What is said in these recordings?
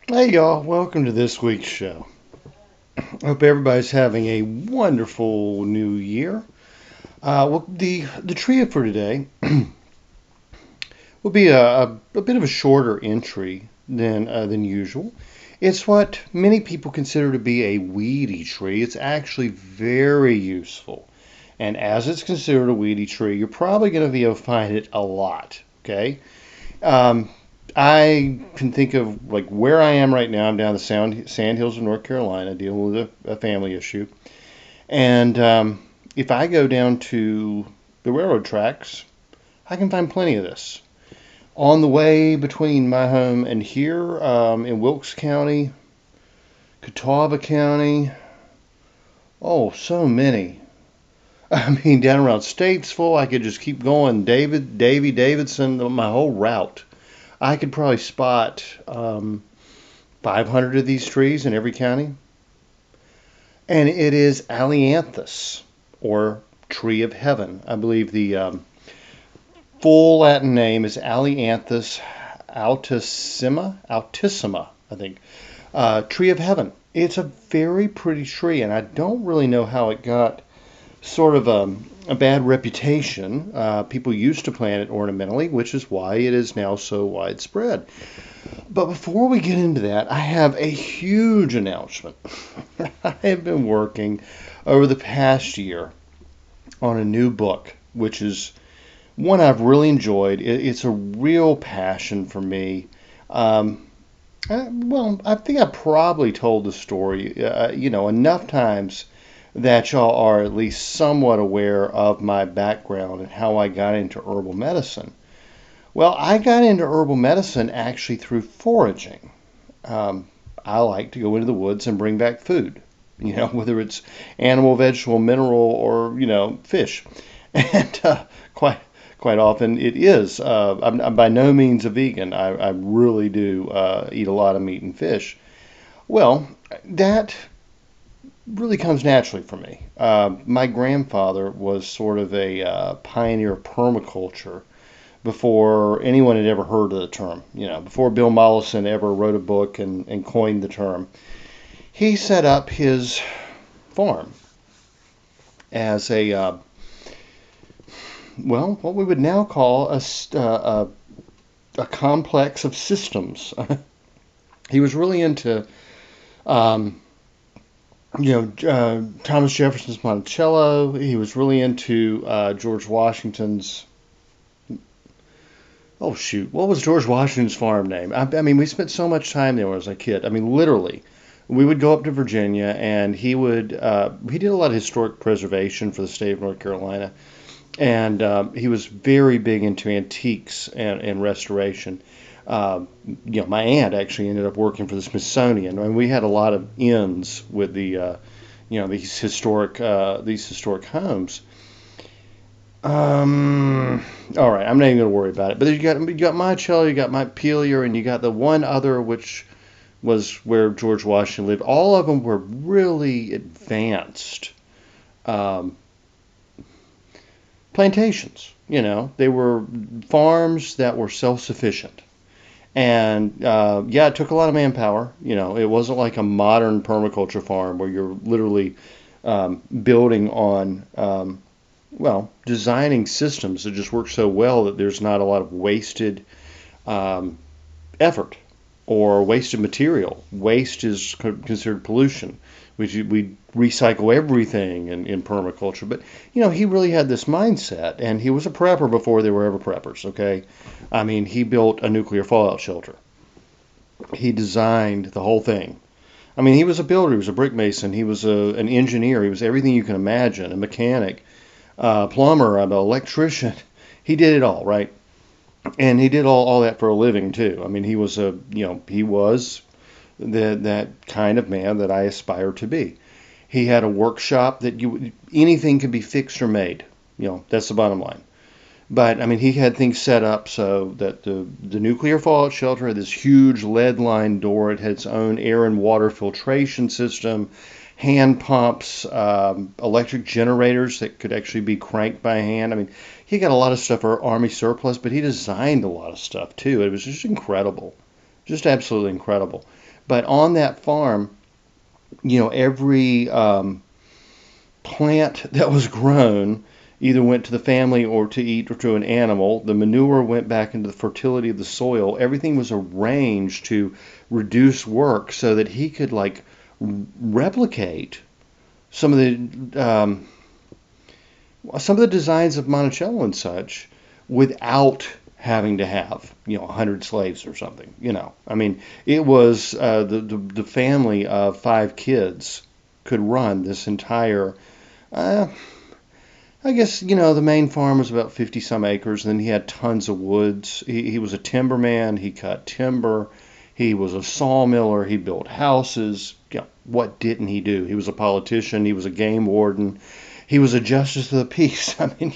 Hey y'all, welcome to this week's show. Hope everybody's having a wonderful new year. The trio for today will be a bit of a shorter entry than usual. It's what many people consider to be a weedy tree. It's actually very useful, and as it's considered a weedy tree, you're probably going to be able to find it a lot. Okay. Um, I can think of like where I am right now. I'm down the sand hills of North Carolina dealing with a family issue. And if I go down to the railroad tracks, I can find plenty of this. On the way between my home and here in Wilkes County, Catawba County, oh, so many. I mean, down around Statesville, I could just keep going. Davy Davidson, my whole route. I could probably spot 500 of these trees in every county. And it is Alianthus, or Tree of Heaven. I believe the full Latin name is Alianthus altissima, I think. Tree of Heaven. It's a very pretty tree, and I don't really know how it got sort of a bad reputation. People used to plant it ornamentally, which is why it is now so widespread. But before we get into that, I have a huge announcement. I have been working over the past year on a new book, which is one I've really enjoyed. It's a real passion for me. I think I probably told the story, enough times that y'all are at least somewhat aware of my background and how I got into herbal medicine. Well, I got into herbal medicine actually through foraging. I like to go into the woods and bring back food, whether it's animal, vegetable, mineral, or, fish. And quite often it is. I'm by no means a vegan. I really do eat a lot of meat and fish. Well, that really comes naturally for me. My grandfather was sort of a pioneer of permaculture before anyone had ever heard of the term. Before Bill Mollison ever wrote a book and coined the term. He set up his farm as what we would now call a complex of systems. He was really into um, Thomas Jefferson's Monticello. He was really into George Washington's. Oh shoot, what was George Washington's farm name? I mean, we spent so much time there when I was a kid. I mean, literally, we would go up to Virginia, and he did a lot of historic preservation for the state of North Carolina, and he was very big into antiques and restoration. Uh, my aunt actually ended up working for the Smithsonian, and we had a lot of ins with these historic homes. All right, I'm not even gonna worry about it. But you got Monticello, you got Montpelier, and you got the one other which was where George Washington lived. All of them were really advanced um, plantations. They were farms that were self-sufficient. And yeah, it took a lot of manpower. It wasn't like a modern permaculture farm where you're literally building on, designing systems that just work so well that there's not a lot of wasted um, effort or wasted material. Waste is considered pollution. We recycle everything in permaculture. But, he really had this mindset, and he was a prepper before there were ever preppers, okay? I mean, he built a nuclear fallout shelter. He designed the whole thing. I mean, he was a builder, he was a brick mason, he was an engineer, he was everything you can imagine, a mechanic, plumber, an electrician. He did it all, right? And he did all that for a living too. I mean, he was that kind of man that I aspire to be. He had a workshop that anything could be fixed or made. That's the bottom line. But I mean, he had things set up so that the nuclear fallout shelter had this huge lead-lined door. It had its own air and water filtration system, hand pumps, electric generators that could actually be cranked by hand. I mean, he got a lot of stuff for Army surplus, but he designed a lot of stuff too. It was just incredible, just absolutely incredible. But on that farm, every plant that was grown either went to the family or to eat or to an animal. The manure went back into the fertility of the soil. Everything was arranged to reduce work so that he could replicate some of the designs of Monticello and such without having to have 100 slaves or something. I mean, it was the family of 5 kids could run this entire. I guess the main farm was about 50 some acres, and then he had tons of woods. He was a timberman. He cut timber. He was a sawmiller. He built houses. What didn't he do? He was a politician. He was a game warden. He was a justice of the peace. I mean,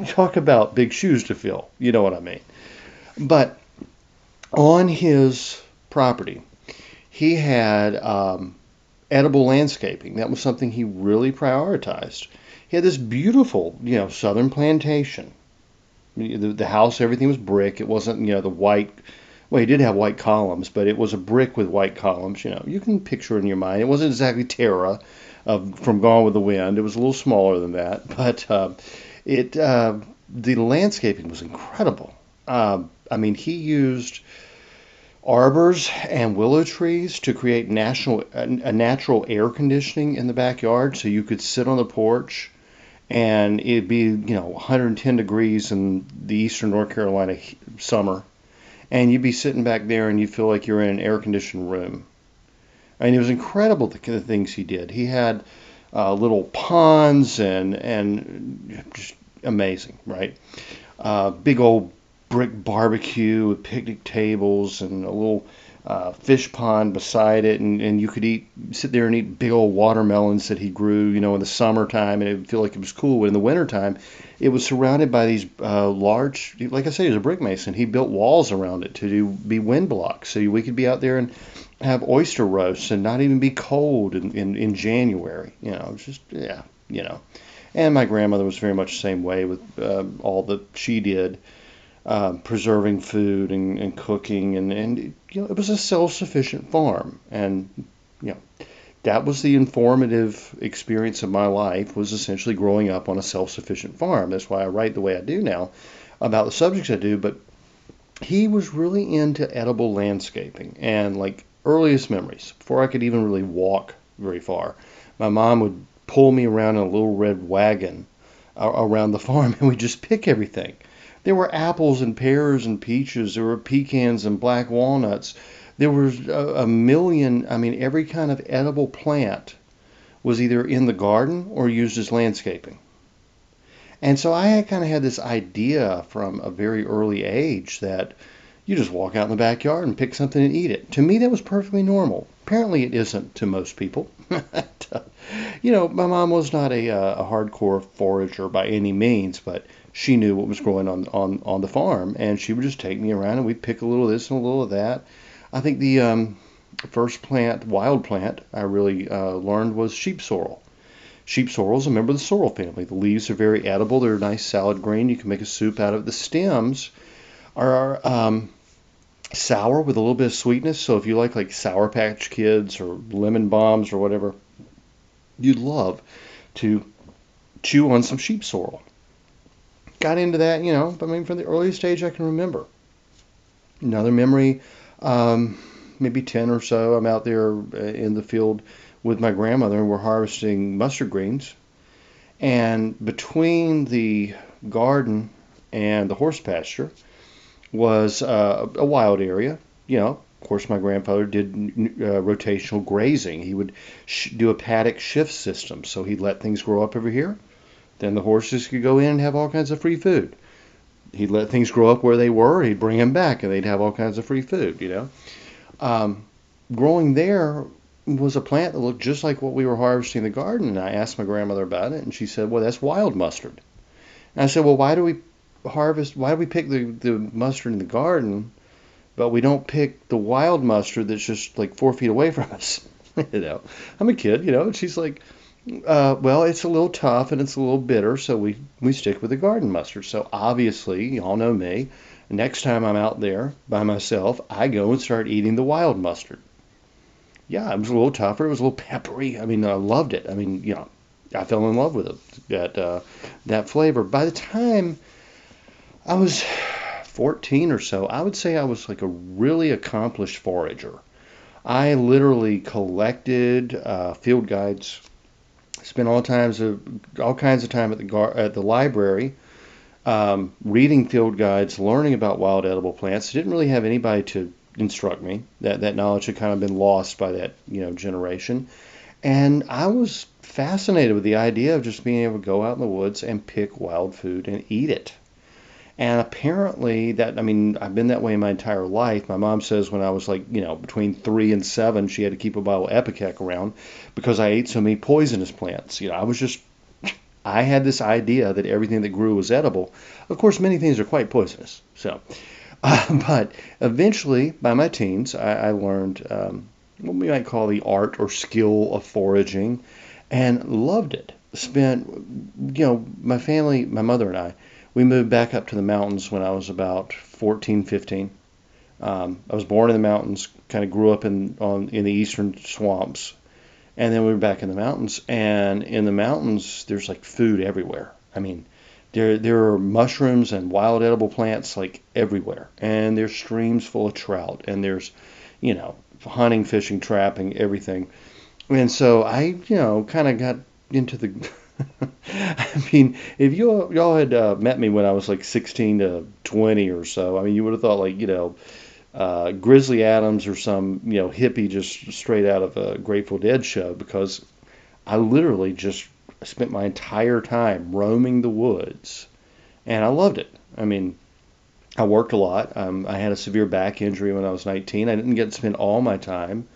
talk about big shoes to fill. You know what I mean? But on his property, he had edible landscaping. That was something he really prioritized. He had this beautiful, southern plantation. The house, everything was brick. It wasn't, the white. Well, he did have white columns, but it was a brick with white columns. You can picture it in your mind. It wasn't exactly Terra from Gone with the Wind. It was a little smaller than that, but the landscaping was incredible. I mean, he used arbors and willow trees to create a natural air conditioning in the backyard, so you could sit on the porch and it'd be 110 degrees in the eastern North Carolina summer, and you'd be sitting back there and you feel like you're in an air conditioned room. I mean, it was incredible the things he did. He had little ponds and just amazing, right? Big old brick barbecue with picnic tables and a little fish pond beside it, and you could sit there and eat big old watermelons that he grew, in the summertime, and it would feel like it was cool. But in the wintertime, it was surrounded by these large, like I said, he was a brick mason. He built walls around it to be wind blocks, so we could be out there and have oyster roasts and not even be cold in January. It's just, And my grandmother was very much the same way with all that she did. Preserving food and cooking, and it was a self-sufficient farm, and that was the informative experience of my life, was essentially growing up on a self-sufficient farm. That's why I write the way I do now about the subjects I do. But he was really into edible landscaping, and earliest memories, before I could even really walk very far, my mom would pull me around in a little red wagon around the farm, and we'd just pick everything. There were apples and pears and peaches. There were pecans and black walnuts. There was a million, every kind of edible plant was either in the garden or used as landscaping. And so I kind of had this idea from a very early age that you just walk out in the backyard and pick something and eat it. To me, that was perfectly normal. Apparently it isn't to most people. My mom was not a hardcore forager by any means, but she knew what was growing on the farm, and she would just take me around, and we'd pick a little of this and a little of that. I think the first wild plant I really learned was sheep sorrel. Sheep sorrel is a member of the sorrel family. The leaves are very edible. They're a nice salad green. You can make a soup out of it. The stems are sour with a little bit of sweetness, so if you like Sour Patch Kids or lemon bombs or whatever, you'd love to chew on some sheep sorrel. Got into that, from the earliest age I can remember. Another memory, maybe 10 or so, I'm out there in the field with my grandmother, and we're harvesting mustard greens. And between the garden and the horse pasture was a wild area. Of course, my grandfather did rotational grazing. He would do a paddock shift system, so he'd let things grow up over here. Then the horses could go in and have all kinds of free food. He'd let things grow up where they were, he'd bring them back, and they'd have all kinds of free food, Growing there was a plant that looked just like what we were harvesting in the garden, and I asked my grandmother about it, and she said, well, that's wild mustard. And I said, well, why do we pick the mustard in the garden, but we don't pick the wild mustard that's just 4 feet away from us? I'm a kid, and she's like, well, it's a little tough and it's a little bitter, so we stick with the garden mustard. So obviously, you all know me, Next time I'm out there by myself, I go and start eating the wild mustard. Yeah, it was a little tougher. It was a little peppery. I mean, I loved it. I mean, I fell in love with it. That flavor. By the time I was 14 or so, I would say I was like a really accomplished forager. I literally collected field guides, spent all kinds of time at the library, reading field guides, learning about wild edible plants. Didn't really have anybody to instruct me. That knowledge had kind of been lost by that generation. And I was fascinated with the idea of just being able to go out in the woods and pick wild food and eat it. And apparently I mean, I've been that way my entire life. My mom says when I was like, between 3 and 7, she had to keep a bottle of Ipecac around because I ate so many poisonous plants. I had this idea that everything that grew was edible. Of course, many things are quite poisonous. But eventually, by my teens, I learned what we might call the art or skill of foraging and loved it. My family, my mother and I, we moved back up to the mountains when I was about 14, 15. I was born in the mountains, kind of grew up in the eastern swamps, and then we were back in the mountains. And in the mountains, there's like food everywhere. I mean, there are mushrooms and wild edible plants like everywhere, and there's streams full of trout, and there's hunting, fishing, trapping, everything. And so I kind of got into the I mean, if y'all had met me when I was like 16 to 20 or so, I mean, you would have thought like, Grizzly Adams or some, hippie just straight out of a Grateful Dead show, because I literally just spent my entire time roaming the woods, and I loved it. I mean, I worked a lot. I had a severe back injury when I was 19. I didn't get to spend all my time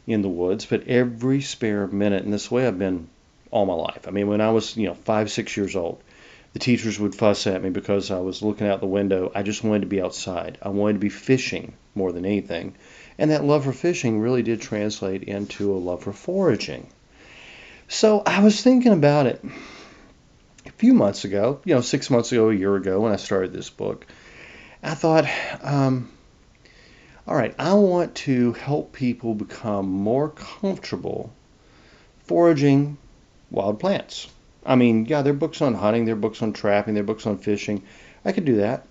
in the woods, but every spare minute, and this way I've been all my life. I mean, when I was, 5, 6 years old, the teachers would fuss at me because I was looking out the window. I just wanted to be outside. I wanted to be fishing more than anything. And that love for fishing really did translate into a love for foraging. So I was thinking about it a few months ago, 6 months ago, a year ago, when I started this book. I thought, all right, I want to help people become more comfortable foraging wild plants. I mean, yeah, there are books on hunting, there are books on trapping, there are books on fishing. I could do that.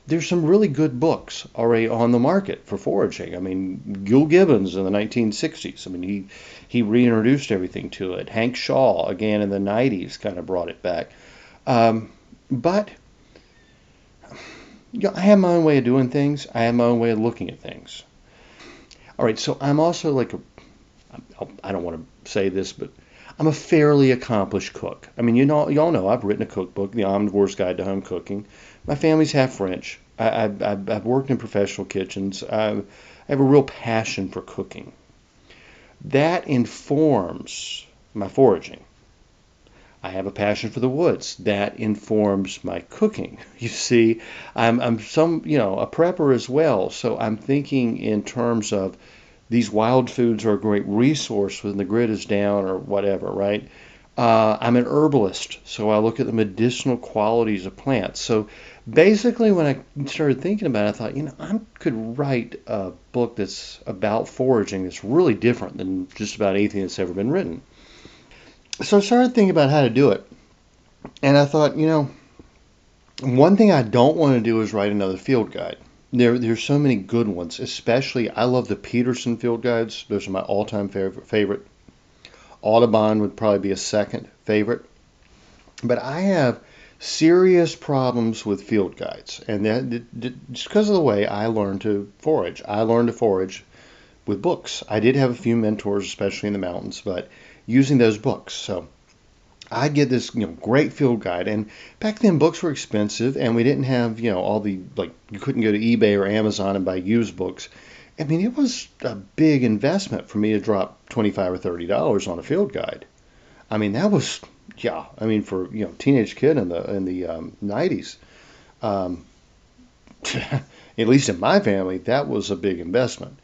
There's some really good books already on the market for foraging. I mean, Gil Gibbons in the 1960s. I mean, he reintroduced everything to it. Hank Shaw, again, in the 90s, kind of brought it back. But I have my own way of doing things. I have my own way of looking at things. All right, so I'm also like I don't want to say this, but I'm a fairly accomplished cook. I mean, y'all know I've written a cookbook, The Omnivore's Guide to Home Cooking. My family's half French. I've worked in professional kitchens. I have a real passion for cooking. That informs my foraging. I have a passion for the woods. That informs my cooking. You see, I'm a prepper as well, so I'm thinking in terms of these wild foods are a great resource when the grid is down or whatever, right? I'm an herbalist, so I look at the medicinal qualities of plants. So basically, when I started thinking about it, I thought, I could write a book that's about foraging that's really different than just about anything that's ever been written. So I started thinking about how to do it. And I thought, one thing I don't want to do is write another field guide. There's so many good ones, especially I love the Peterson field guides. Those are my all-time favorite. Audubon would probably be a second favorite. But I have serious problems with field guides, and that just because of the way I learned to forage. I learned to forage with books. I did have a few mentors, especially in the mountains, but using those books. So I'd get this, great field guide, and back then books were expensive, and we didn't have, all the, you couldn't go to eBay or Amazon and buy used books. I mean, it was a big investment for me to drop $25 or $30 on a field guide. I mean, that was, for, teenage kid in the 90s, at least in my family, that was a big investment.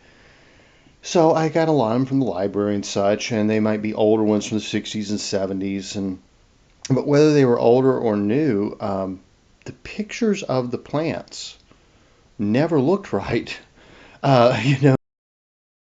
So I got a lot of them from the library and such, and they might be older ones from the 60s and 70s. But whether they were older or new, the pictures of the plants never looked right. You